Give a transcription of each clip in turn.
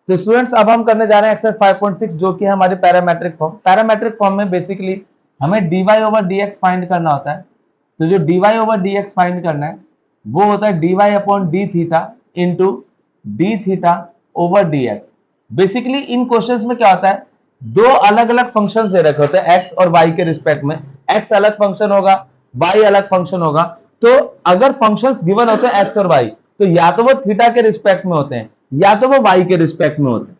तो स्टूडेंट्स अब हम करने जा रहे हैं एक्सरसाइज 5.6 जो कि है हमारी पैरामेट्रिक फॉर्म। पैरामेट्रिक फॉर्म में बेसिकली हमें dy ओवर dx फाइंड करना होता है। तो जो dy ओवर dx फाइंड करना है वो होता है dy upon D theta into D theta over dx। Basically इन क्वेश्चंस में क्या होता है, दो अलग अलग फंक्शन दे रखे होते हैं x और y के रिस्पेक्ट में। x अलग फंक्शन होगा, y अलग फंक्शन होगा। तो अगर फंक्शंस गिवन होते हैं x और y तो या तो वो थीटा के रिस्पेक्ट में होते हैं या तो वो y के रिस्पेक्ट में होते हैं,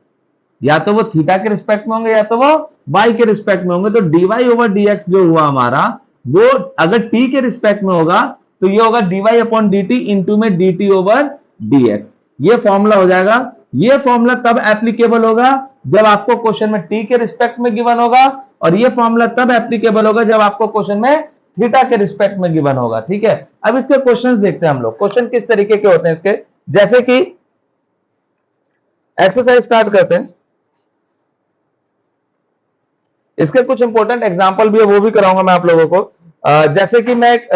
या तो वो थीटा के रिस्पेक्ट में होंगे या तो वो y के रिस्पेक्ट में होंगे। तो dy ओवर dx जो हुआ हमारा वो अगर t के रिस्पेक्ट में होगा तो ये होगा dy अपॉन dt इंटू में dt ओवर dx। ये फॉर्मूला हो जाएगा। ये फॉर्मूला तब एप्लीकेबल होगा जब आपको क्वेश्चन में t के रिस्पेक्ट में गिवन होगा, और ये फॉर्मूला तब एप्लीकेबल होगा जब आपको क्वेश्चन में थीटा के रिस्पेक्ट में गिवन होगा। ठीक है, अब इसके क्वेश्चंस देखते हैं हम लोग। क्वेश्चन किस तरीके के होते हैं इसके, जैसे कि एक्सरसाइज स्टार्ट करते हैं। इसके कुछ इंपॉर्टेंट एग्जांपल भी है, वो भी कराऊंगा मैं आप लोगों को। जैसे कि मैं एक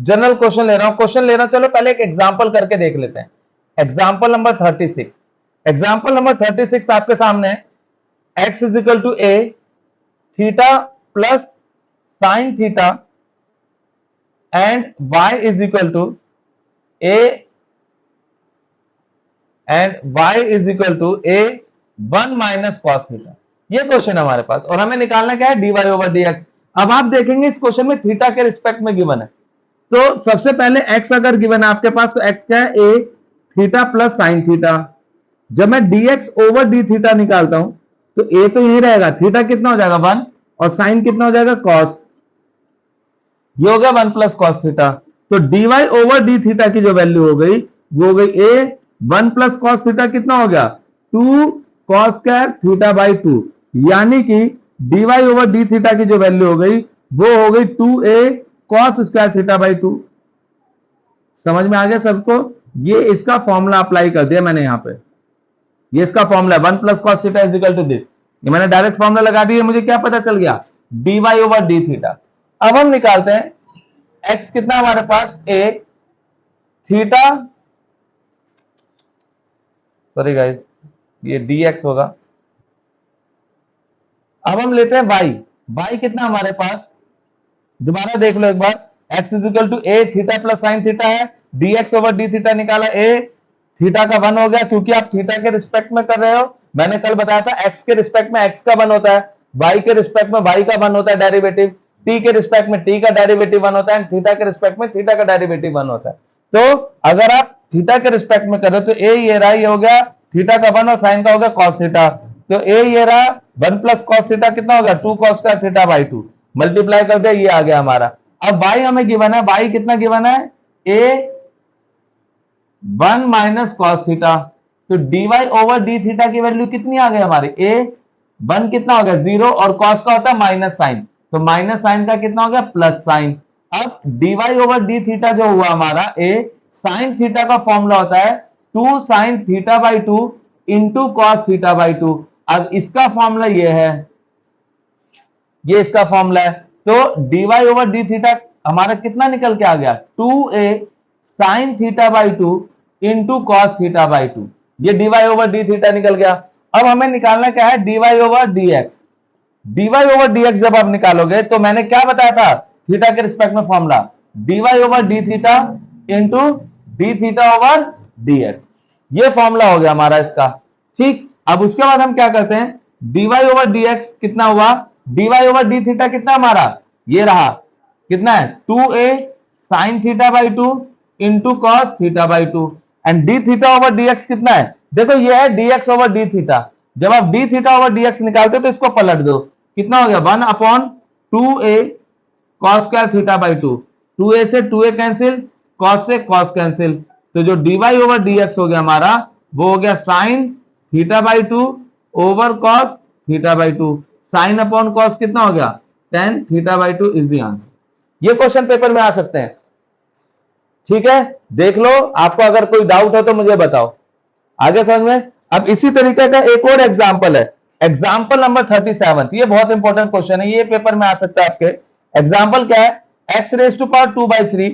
जनरल क्वेश्चन ले रहा हूं। चलो पहले एक एग्जांपल करके देख लेते हैं। Example number 36। एग्जांपल नंबर 36 आपके सामने है। x is equal to a theta plus sine theta and y is equal to a one minus cos theta. ये क्वेश्चन हमारे पास, और हमें निकालना क्या है, dy ओवर dx। अब आप देखेंगे इस क्वेश्चन में थीटा के रिस्पेक्ट में गिवन है। तो सबसे पहले x अगर गिवन है आपके पास तो x क्या है, a theta plus sine theta. जब मैं dx ओवर डी थीटा निकालता हूं तो a तो यही रहेगा, थीटा कितना हो जाएगा 1 और साइन कितना हो जाएगा cos। ये हो गया 1 प्लस कॉस थीटा। तो dy ओवर डी थीटा की जो वैल्यू हो गई वो हो गई a 1 प्लस कॉस थीटा कितना हो गया 2 कॉस स्क्वायर थीटा बाई 2, यानी कि dy ओवर डी थीटा की जो वैल्यू हो गई वो हो गई 2a cos square theta by 2। समझ में आ गया सबको? ये इसका फॉर्मूला अप्लाई कर दिया मैंने यहां पे। ये इसका formula 1 plus cos theta is equal to this. ये मैंने डायरेक्ट फॉर्मूला लगा दिया, मुझे क्या पता चल गया, dy ओवर डी थीटा। अब हम निकालते हैं x कितना हमारे पास, a थीटा, सॉरी गाइस ये dx होगा। अब हम लेते हैं y कितना हमारे पास, दोबारा देख लो एक बार। x is equal to a theta plus sine theta है, dx ओवर डी थीटा निकाला, a थीटा का 1 हो गया क्योंकि आप थीटा के रिस्पेक्ट में कर रहे हो। मैंने कल बताया था x के रिस्पेक्ट में x का 1 होता है, y के रिस्पेक्ट में y का 1 होता है डेरिवेटिव, t के रिस्पेक्ट में t का डेरिवेटिव 1 होता है, थीटा के रिस्पेक्ट में थीटा का डेरिवेटिव 1 होता है। तो अगर आप थीटा के रिस्पेक्ट में कर रहे हो तो a ये रहा, ये हो गया थीटा का 1 और साइन का हो गया cos थीटा। तो a ये रहा 1 प्लस cos थीटा कितना हो गया 2 cos square theta by 2, multiply कर दिया, ये आ गया हमारा। अब y हमें गिवन है, y कितना गिवन है, a 1 माइनस कॉस थीटा। तो dy ओवर डी थीटा की वैल्यू कितनी आ गई हमारी, a 1 कितना हो गया 0 और कॉस का होता है माइनस साइन, तो माइनस साइन का कितना हो गया प्लस साइन। अब dy ओवर डी थीटा जो हुआ हमारा a साइन थीटा का फॉर्मूला होता है 2 sine theta by 2 into cos theta by 2। अब इसका फॉर्मूला ये है, ये इसका फॉर्मूला है। तो dy ओवर डी थीटा हमारा कितना निकल के आ गया 2a sine theta by 2 into cos theta by 2। ये dy ओवर डी थीटा निकल गया। अब हमें निकालना क्या है, dy over dx। dy over dx जब आप निकालोगे तो मैंने क्या बताया था, थीटा के रिस्पेक्ट में formula dy over D theta into D theta over dx। ये फॉर्मूला हो गया हमारा इसका। ठीक, अब उसके बाद हम क्या करते हैं, dy ओवर dx कितना हुआ, dy ओवर डी थीटा कितना हमारा, ये रहा कितना है 2a sine theta by 2 into cos theta by 2, and D theta over dx कितना है, देखो ये है dx ओवर डी थीटा। जब आप डी थीटा ओवर dx निकालते हो तो इसको पलट दो, कितना हो गया 1 upon 2a cos square theta by 2, 2a से 2a कैंसिल, कॉस से कॉस कैंसिल। तो जो dy ओवर dx हो गया हमारा वो हो गया sine theta by 2 over cos theta by 2। Sine upon cos कितना हो गया tan theta by 2 is the answer. ये क्वेश्चन पेपर में आ सकते हैं। ठीक है, देख लो, आपको अगर कोई डाउट हो तो मुझे बताओ। आगे समझ में। अब इसी तरीके का एक और एग्जांपल है, एग्जांपल नंबर 37। ये बहुत इंपॉर्टेंट क्वेश्चन है, ये पेपर में आ सकता है आपके। एग्जांपल क्या है, x raise to power 2/3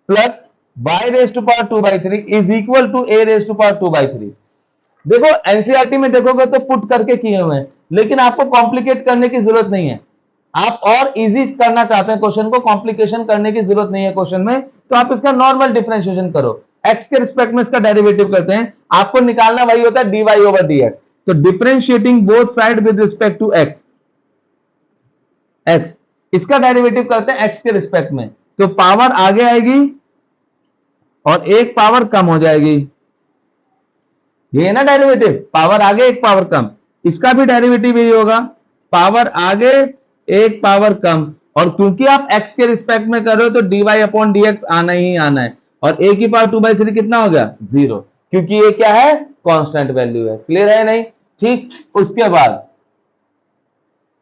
plus y raise to power 2/3 is equal to a raise to power 2/3। देखो एनसीईआरटी में देखोगे तो पुट करके किए हुए हैं, लेकिन आपको कॉम्प्लिकेट करने की जरूरत नहीं है। आप और इजी करना चाहते हैं क्वेश्चन को, कॉम्प्लिकेशन करने की जरूरत नहीं है क्वेश्चन में, तो आप इसका नॉर्मल डिफरेंशिएशन करो, एक्स के रिस्पेक्ट में इसका डेरिवेटिव करते हैं, आपको निकालना वही होता है dy ओवर dx। तो differentiating both side with respect to X, X इसका डेरिवेटिव करते हैं एक्स के रिस्पेक्ट में, तो पावर आगे आएगी और एक पावर कम हो जाएगी, ये है ना डेरिवेटिव, पावर आगे एक पावर कम, इसका भी डेरिवेटिव यही होगा, पावर आगे एक पावर कम, और क्योंकि आप x के रिस्पेक्ट में कर रहे हो तो dy अपॉन dx आना ही आना है, और a की पावर 2/3 कितना हो गया 0, क्योंकि ये क्या है कांस्टेंट वैल्यू है। क्लियर है नहीं? ठीक, उसके बाद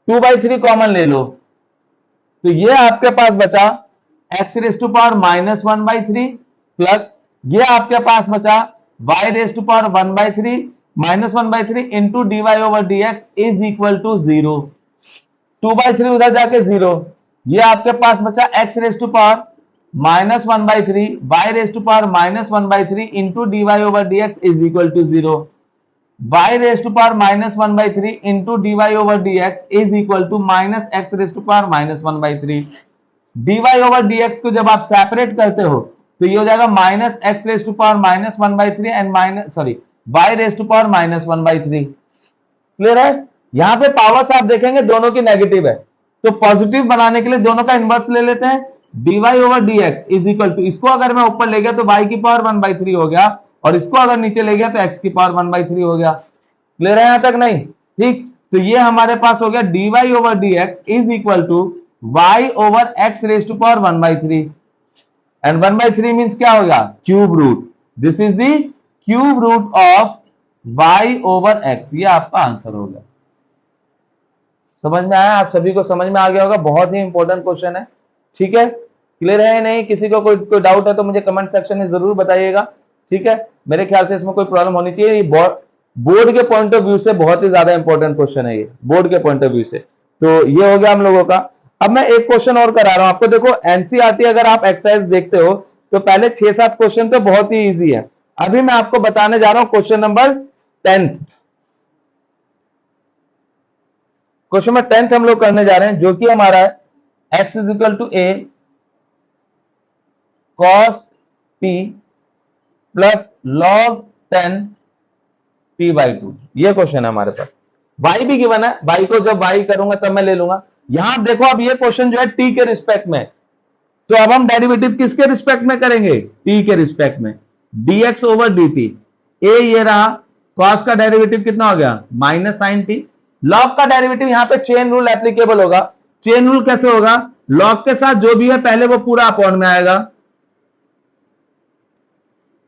2/3 कॉमन ले लो, तो ये आपके पास बचा x raise to power -1/3 plus ये आपके पास बचा y raise to power 1/3 -1/3 into dy over dx is equal to 0। 2/3 उधर जाके 0, ये आपके पास बचा x raise to power -1/3 y raise to power -1/3 into dy over dx is equal to 0। y raise to power -1/3 into dy over dx is equal to minus X raise to power -1/3। dy over dx को जब आप separate करते हो तो ये हो जाएगा minus X raise to power -1/3 and y raise to power -1/3। Clear है? यहां पे पावर्स आप देखेंगे दोनों की नेगेटिव है, तो पॉजिटिव बनाने के लिए दोनों का इनवर्स ले लेते हैं, dy over dx is equal to, इसको अगर मैं ऊपर ले गया तो y की पावर 1/3 हो गया, और इसको अगर नीचे ले गया तो x की पावर 1/3 हो गया। क्लियर है यहां तक? नहीं? ठीक, तो ये हमारे पास हो गया dy over dx is equal to y over x raise to power 1/3, and 1/3 means क्या होगा cube root, this is the cube root of y over x, ये आपका आंसर होगा। समझ में आया? आप सभी को समझ में आ गया होगा, बहुत ही इंपॉर्टेंट क्वेश्चन है। ठीक है, क्लियर है नहीं? किसी को कोई डाउट है तो मुझे कमेंट सेक्शन में जरूर बताइएगा। ठीक है, मेरे ख्याल से इसमें कोई प्रॉब्लम होनी चाहिए, ये बोर्ड के पॉइंट ऑफ व्यू से बहुत ही ज्यादा इंपॉर्टेंट क्वेश्चन है, ये बोर्ड के पॉइंट ऑफ व्यू से। तो ये हो गया हम लोगों का। अब मैं एक क्वेश्चन और करा रहा हूं आपको। देखो एनसीईआरटी अगर आप एक्सरसाइज देखते हो तो पहले 6-7 क्वेश्चन तो बहुत ही ईजी है, अभी मैं आपको बताने जा रहा हूं क्वेश्चन नंबर 10। क्वेश्चन नंबर 10 हम लोग करने जा रहे हैं, जो कि हमारा है x is equal to a cos p plus log 10 p/2, ये क्वेश्चन है हमारे पास। y भी गिवन है, y को जब y करूंगा तब मैं ले लूंगा। यहां देखो अब ये क्वेश्चन जो है t के रिस्पेक्ट में, तो अब हम डेरिवेटिव किसके रिस्पेक्ट में करेंगे t के रिस्पेक्ट में, dx ओवर dt, a ये रहा, cos का डेरिवेटिव कितना हो गया माइनस साइन t, लॉग का डेरिवेटिव यहां पे चेन रूल एप्लीकेबल होगा। चेन रूल कैसे होगा, लॉग के साथ जो भी है पहले वो पूरा अपॉन में आएगा,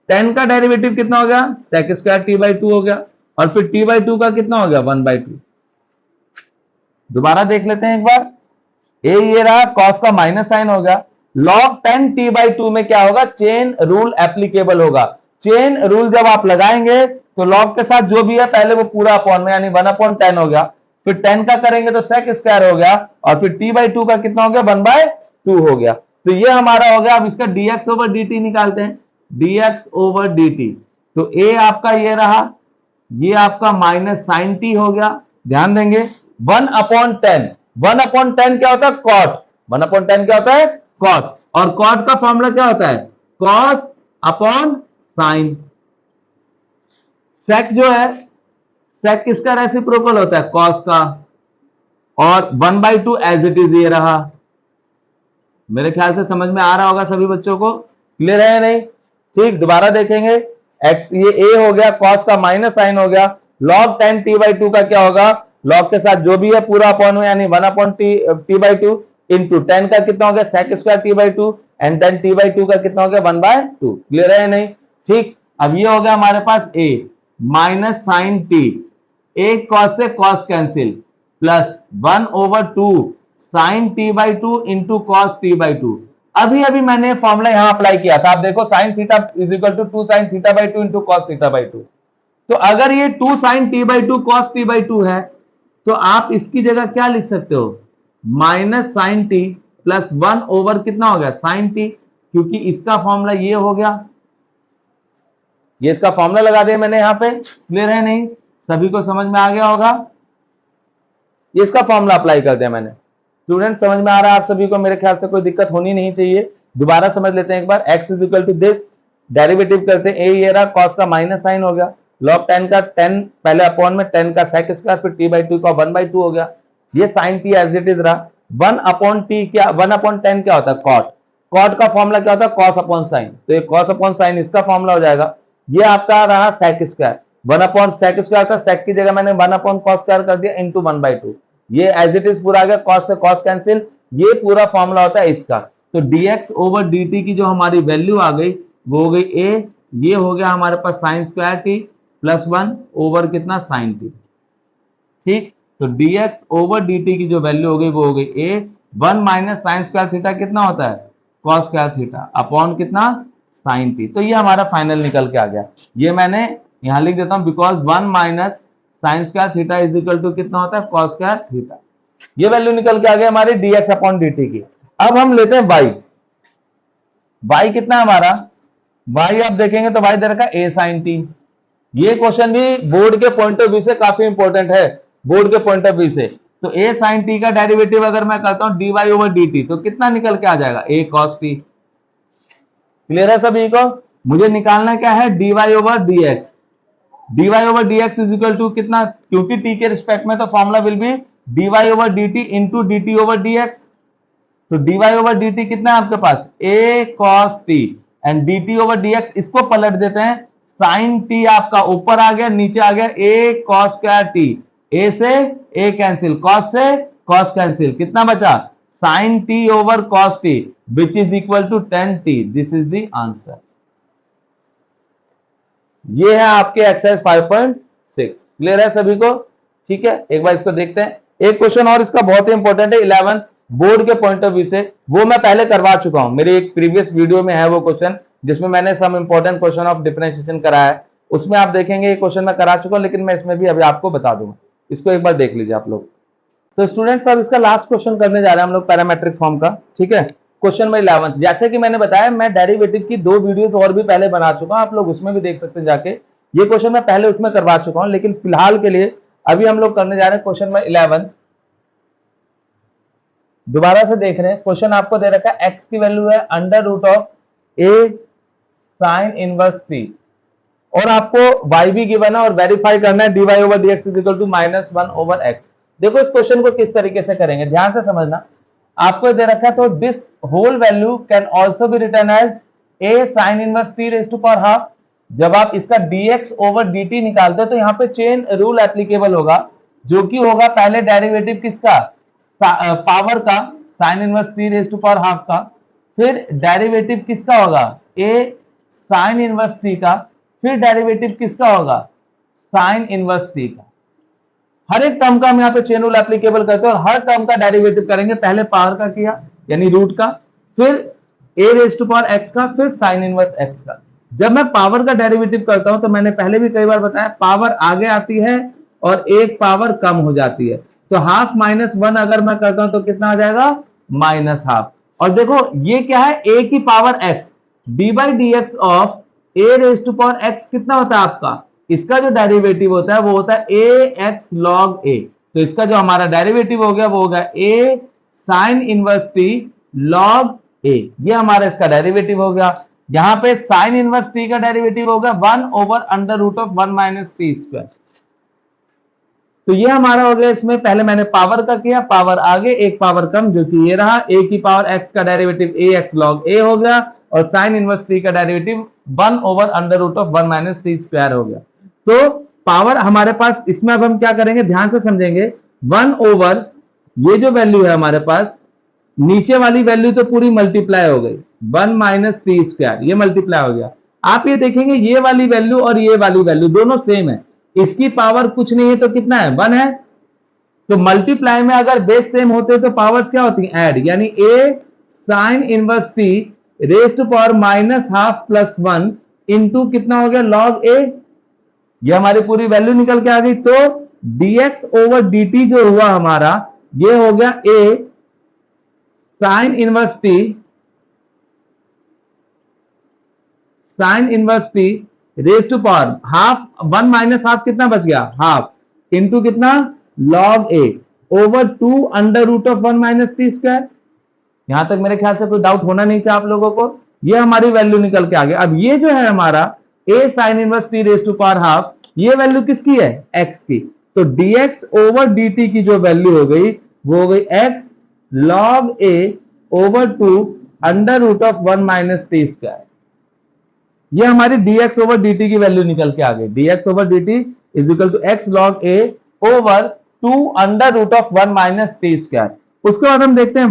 10 का डेरिवेटिव कितना हो गया sec स्क्वायर t/2 हो गया, और फिर t/2 का कितना हो गया 1/2। दोबारा देख लेते हैं एक बार, a ये रहा, cos का माइनस साइन हो गया, log 10 t/2 में क्या होगा चेन रूल एप्लीकेबल होगा। चेन रूल जब आप लगाएंगे तो लॉग के साथ जो भी है पहले वो पूरा अपॉन में, यानी 1/10 हो गया, फिर 10 का करेंगे तो sec स्क्वायर हो गया, और फिर t/2 का कितना हो गया 1/2 हो गया। तो ये हमारा हो गया। अब इसका dx ओवर dt निकालते हैं, dx ओवर dt, तो a आपका ये रहा, ये आपका माइनस साइन t हो गया। ध्यान देंगे 1/10, 1/10 क्या होता है कॉट, 1/10 क्या होता है कॉट, और कॉट का फॉर्मूला क्या होता है कॉस अपॉन साइन। सेक जो है, सेक किसका रेसिप्रोकल होता है कॉस का, और 1/2 एज इट इज ये रहा। मेरे ख्याल से समझ में आ रहा होगा सभी बच्चों को, क्लियर है नहीं? ठीक, दोबारा देखेंगे, एक्स ये a हो गया, cos का माइनस साइन हो गया, log 10 t/2 का क्या होगा, log के साथ जो भी है पूरा अपॉन में, यानी 1/t/2 इंटू 10 का कितना हो गया sec square t/2, and 10 t/2 का कितना हो गया 1/2। क्लियर है नहीं? ठीक, अब ये हो गया हमारे पास a माइनस साइन t, एक cos से cos cancel, plus 1/2 sine t/2 into cos t/2। अभी मैंने फॉर्मूला यहां अप्लाई किया था, आप देखो sine theta is equal to 2 sine theta into cos theta. तो अगर ये 2 साइन t/2 कॉस t/2 है तो आप इसकी जगह क्या लिख सकते हो minus sine t plus 1 over कितना हो गया साइन t, क्योंकि इसका फॉर्मूला ये हो गया। ये इसका फॉर्मूला लगा दिया मैंने यहाँ पे, क्लियर है नहीं, सभी को समझ में आ गया होगा। ये इसका फॉर्मूला अप्लाई कर दिया मैंने। स्टूडेंट समझ में आ रहा है आप सभी को, मेरे ख्याल से कोई दिक्कत होनी नहीं चाहिए। दोबारा समझ लेते हैं एक बार। x is equal to this, derivative करते हैं, ये रहा, cos का माइनस साइन हो गया, log 10 का 10 पहले अपॉन में 10 का sec स्क्वायर, फिर t/2 का 1/2 हो गया, ये sin t as it is रहा। 1 अपॉन t क्या, 1 अपॉन 10 क्या होता है, cot। cot का फॉर्मूला क्या होता है, cos अपॉन sin, तो ये cos अपॉन sin इसका फॉर्मूला हो जाएगा। ये आपका रहा sec square, 1 upon sec square था, sec की जगह मैंने 1 अपॉन cos स्क्वायर कर दिया इंटू 1/2, ये एज इट इज पूरा आ गया, cos से cos कैंसिल, ये पूरा फॉर्मूला होता है इसका। तो dx ओवर dt की जो हमारी वैल्यू आ गई वो हो गई a, ये हो गया हमारे पास sine square t plus 1 over कितना साइन t, ठीक। तो dx ओवर dt की जो वैल्यू हो गई वो हो गई a, 1 minus sine square theta कितना होता है, cos स्क्वायर थीटा अपॉन कितना साइन t। तो ये हमारा फाइनल निकल के आ गया। ये मैंने यहां लिख देता हूं, because 1 minus sine square theta is equal to कितना होता है, cos स्क्वायर थीटा। ये वैल्यू निकल के आ गया हमारी dx अपॉन dt की। अब हम लेते हैं y। y कितना है हमारा, y आप देखेंगे तो y दे रखा a sin t। ये क्वेश्चन भी बोर्ड के पॉइंट ऑफ व्यू से काफी इंपॉर्टेंट है, बोर्ड के पॉइंट ऑफ व्यू से। तो a sin t का डेरिवेटिव अगर मैं करता हूं dy ओवर dt, तो कितना निकल के आ जाएगा, a cos t। क्लियर है सभी को। मुझे निकालना क्या है, dy over dx। dy over dx is equal to कितना, क्योंकि t के रिस्पेक्ट में, तो formula will be dy over dt into dt over dx। तो dy ओवर dt कितना है आपके पास, a cos t, and dt over dx इसको पलट देते हैं, साइन t आपका ऊपर आ गया, नीचे आ गया a cos square t, a से a कैंसिल, cos से cos कैंसिल, कितना बचा, sine t over cos t which is equal to tan t। This is the answer. ये है आपके एक्सरसाइज 5.6। क्लियर है सभी को, ठीक है। एक बार इसको देखते हैं। एक क्वेश्चन और इसका बहुत ही इंपॉर्टेंट है 11 बोर्ड के पॉइंट ऑफ व्यू से, वो मैं पहले करवा चुका हूं, मेरे एक प्रीवियस वीडियो में है वो क्वेश्चन, जिसमें मैंने some important question of differentiation कराया है, उसमें आप देखेंगे ये क्वेश्चन मैं करा चुका हूं, लेकिन मैं इसमें भी अभी आपको बता दूंगा, इसको एक बार देख लीजिए आप लोग। तो स्टूडेंट्स अब इसका लास्ट क्वेश्चन करने जा रहे हैं हम लोग पैरामेट्रिक फॉर्म का, ठीक है। क्वेश्चन नंबर 11, जैसे कि मैंने बताया मैं डेरिवेटिव की 2 वीडियोस और भी पहले बना चुका हूं, आप लोग उसमें भी देख सकते हैं जाके। ये क्वेश्चन मैं पहले उसमें करवा चुका हूं, लेकिन फिलहाल के लिए अभी हम लोग करने जा रहे हैं क्वेश्चन नंबर 11। दोबारा से देख रहे हैं, क्वेश्चन आपको दे रखा है x की वैल्यू है under root of a sine inverse t, और आपको y भी गिवन है और वेरीफाई करना है dy over dx is equal to -1 over x। देखो इस क्वेश्चन को किस तरीके से करेंगे, ध्यान से समझना। आपको दे रखा है, तो this whole value can also be written as a sin inverse t raise to power half. जब आप इसका dx ओवर dt निकालते हो तो यहाँ पे चेन रूल एप्लीकेबल होगा, जो कि होगा पहले डेरिवेटिव किसका, पावर का, sine inverse t raise to power half का, फिर डेरिवेटिव किसका होगा, a साइन इनवर्स t का, फिर डेरिवेटिव किसका होगा, साइन इनवर्स t का। हर एक टर्म का हम यहाँ पे चेन रूल एप्लीकेबल करते हैं और हर टर्म का डेरिवेटिव करेंगे, पहले पावर का किया यानी रूट का, फिर a raise to power x का, फिर साइन इनवर्स x का। जब मैं पावर का डेरिवेटिव करता हूं तो मैंने पहले भी कई बार बताया, पावर आगे आती है और एक पावर कम हो जाती है। तो हाफ माइनस 1 अगर मैं करता हूं तो कितना आ जाएगा, माइनस हाफ। और देखो ये क्या है, a की power x, D by D X of a raise to power x कितना होता है आपका, इसका जो डेरिवेटिव होता है वो होता है ax log a। तो इसका जो हमारा डेरिवेटिव हो गया वो होगा a sine inverse t log a, ये हमारा इसका डेरिवेटिव हो गया। यहां पे साइन इनवर्स t का डेरिवेटिव होगा 1 over under root of 1 minus T square. तो ये हमारा हो गया, इसमें पहले मैंने पावर का किया, पावर आगे एक पावर कम, जो कि ये रहा, a की पावर x का डेरिवेटिव ax log a हो गया, और साइन इनवर्स t का derivative 1 over under root of 1 minus T square हो गया। तो पावर हमारे पास, इसमें अब हम क्या करेंगे, ध्यान से समझेंगे। 1 ओवर ये जो वैल्यू है हमारे पास, नीचे वाली वैल्यू तो पूरी मल्टीप्लाई हो गई, 1 माइनस टी स्क्वायर, ये मल्टीप्लाई हो गया। आप ये देखेंगे ये वाली वैल्यू और ये वाली वैल्यू दोनों सेम है, इसकी पावर कुछ नहीं है तो कितना है, 1 है। तो मल्टीप्लाई में अगर बेस सेम होते तो पावर्स क्या होती हैं, ऐड, यानी a sine inverse t raise to power minus half plus 1 into कितना हो गया, log a। ये हमारी पूरी वैल्यू निकल के आ गई। तो dx ओवर dt जो हुआ हमारा, ये हो गया a sine inverse t, sine inverse t raise to power half, 1 minus half कितना बच गया, हाफ, इंटू कितना log a over 2 under root of 1 minus T square. यहां तक मेरे ख्याल से कोई डाउट होना नहीं चाहिए आप लोगों को। ये हमारी वैल्यू निकल के आ गया। अब ये जो है हमारा a sine inverse t raise to power half, ये वैल्यू किसकी है, x की। तो dx ओवर dt की जो वैल्यू हो गई वो हो गई x log a over 2 under root of 1 minus T square. ये हमारी dx ओवर dt की वैल्यू निकल के आ गई। dx over dt is equal to x log a over 2 under root of 1 minus T square. उसके बाद हम देखते हैं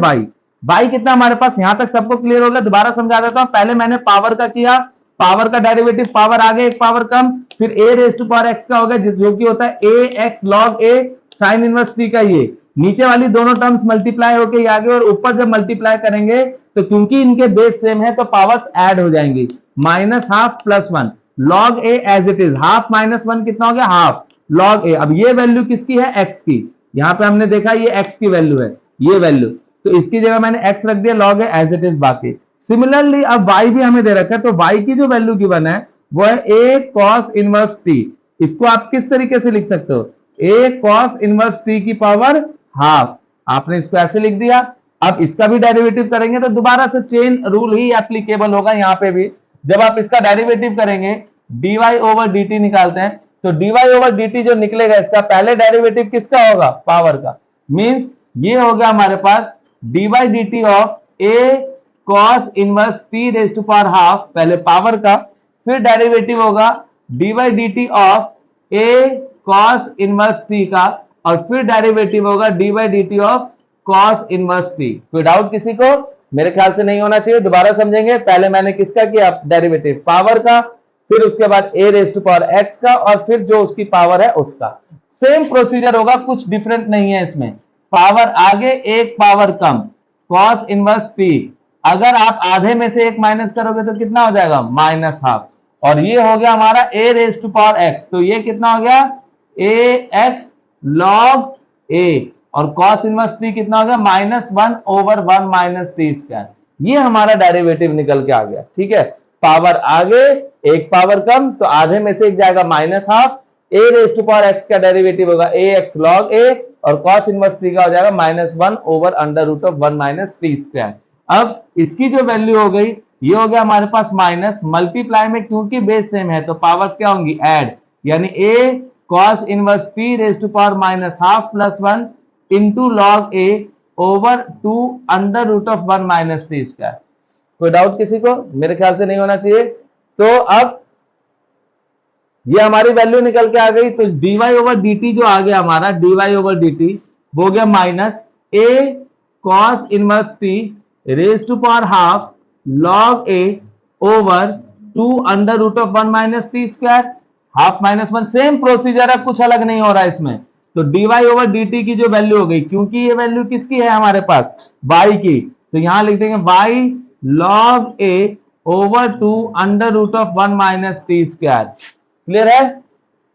y कितना हमारे पास, यहां तक सबको क्लियर होगा। दोबारा समझा देता हूं। पहले मैंने पावर का किया, पावर का डेरिवेटिव, पावर आगे एक पावर कम, फिर a raise to power x का हो गया जो कि होता है a x log a sine inverse t का। ये नीचे वाली दोनों टर्म्स मल्टीप्लाई होके ये आगे, और ऊपर जब मल्टीप्लाई करेंगे तो क्योंकि इनके बेस सेम है तो पावर्स ऐड हो जाएंगी। Minus half plus 1 log a as it is, half minus 1 कितना हो गया, हाफ log a। अब ये वैल्यू किसकी है, x की। यहां पे हमने देखा ये x की वैल्यू है, ये वैल्यू, तो इसकी जगह मैंने x रख दिया, log a as it is बाकी। सिमिलरली अब y भी हमें दे रखा है, तो y की जो वैल्यू गिवन है वो है a cos इनवर्स t। इसको आप किस तरीके से लिख सकते हो, a cos इनवर्स t की पावर हाफ, आपने इसको ऐसे लिख दिया। अब इसका भी डेरिवेटिव करेंगे तो दोबारा से चेन रूल ही एप्लीकेबल होगा यहां पे भी। जब आप इसका डेरिवेटिव करेंगे, dy ओवर dt निकालते हैं, तो dy ओवर dt जो निकलेगा इसका पहले डेरिवेटिव किसका होगा, पावर का। मींस ये हो गया हमारे पास dy dt of a cos inverse t raise to power half, पहले पावर का, फिर डेरिवेटिव होगा dy dt of a cos inverse t का, और फिर डेरिवेटिव होगा dy dt of cos inverse t। कोई डाउट किसी को, मेरे ख्याल से नहीं होना चाहिए। दोबारा समझेंगे। पहले मैंने किसका किया डेरिवेटिव, पावर का, फिर उसके बाद a raise to power x का, और फिर जो उसकी पावर है उसका। सेम प्रोसीजर होगा, कुछ डिफरेंट नहीं है इसमें। पावर आगे एक पावर कम, cos इनवर्स t, अगर आप आधे में से एक माइनस करोगे तो कितना हो जाएगा, माइनस हाफ। और ये हो गया हमारा a raise to power x, तो ये कितना हो गया, ax log a, और cos इनवर्स t कितना हो गया, -1 ओवर 1 माइनस टी स्क्वायर। ये हमारा डेरिवेटिव निकल के आ गया। ठीक है, पावर आगे एक पावर कम, तो आधे में से एक जाएगा minus half, a raise to power x का डेरिवेटिव होगा ax log a, और cos इनवर्स t का हो जाएगा -1 over under root of 1 minus T square. अब इसकी जो वैल्यू हो गई, ये हो गया हमारे पास माइनस, मल्टीप्लाई में क्योंकि बेस सेम है तो पावर्स क्या होंगी, ऐड, यानी a cos inverse p raise to power minus half plus 1 into log a over 2 under root of 1 minus T square. कोई डाउट किसी को, मेरे ख्याल से नहीं होना चाहिए। तो अब ये हमारी वैल्यू निकल के आ गई। तो dy ओवर dt जो आ गया हमारा, dy ओवर dt वो हो गया minus a cos inverse t raise to power half log a over 2 under root of 1 minus T square, half minus 1। Same procedure है, कुछ अलग नहीं हो रहा है इसमें। तो dy ओवर dt की जो वैल्यू हो गई, क्योंकि ये वैल्यू किसकी है हमारे पास, y की, तो यहां लिख देंगे y log a over 2 under root of 1 minus T square. Clear है,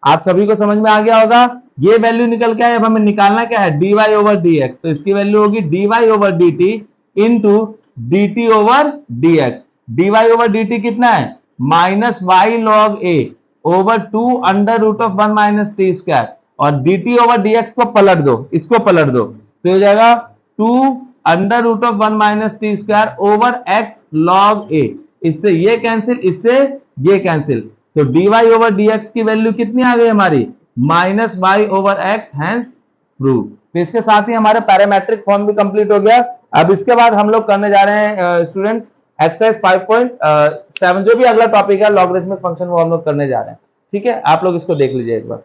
आप सभी को समझ में आ गया होगा। ये वैल्यू निकल के आए, अब हमें निकालना क्या है, dy ओवर dx, तो इसकी वैल्यू होगी dy over dt into dt over dx। dy over dt कितना है, minus y log a over 2 under root of 1 minus T square, और dt ओवर dx को पलट दो, इसको पलट दो, तो हो जाएगा 2 under root of 1 minus T square over x log a। इससे ये कैंसिल, इससे ये कैंसिल, तो dy ओवर dx की वैल्यू कितनी आ गई हमारी, minus y over x, hence prove. तो इसके साथ ही हमारा पैरामेट्रिक फॉर्म भी कंप्लीट हो गया। अब इसके बाद हम लोग करने जा रहे हैं स्टूडेंट्स एक्सरसाइज 5.7, जो भी अगला टॉपिक है लॉगरिथमिक फंक्शन, वो हम लोग करने जा रहे हैं। ठीक है, आप लोग इसको देख लीजिए एक बार।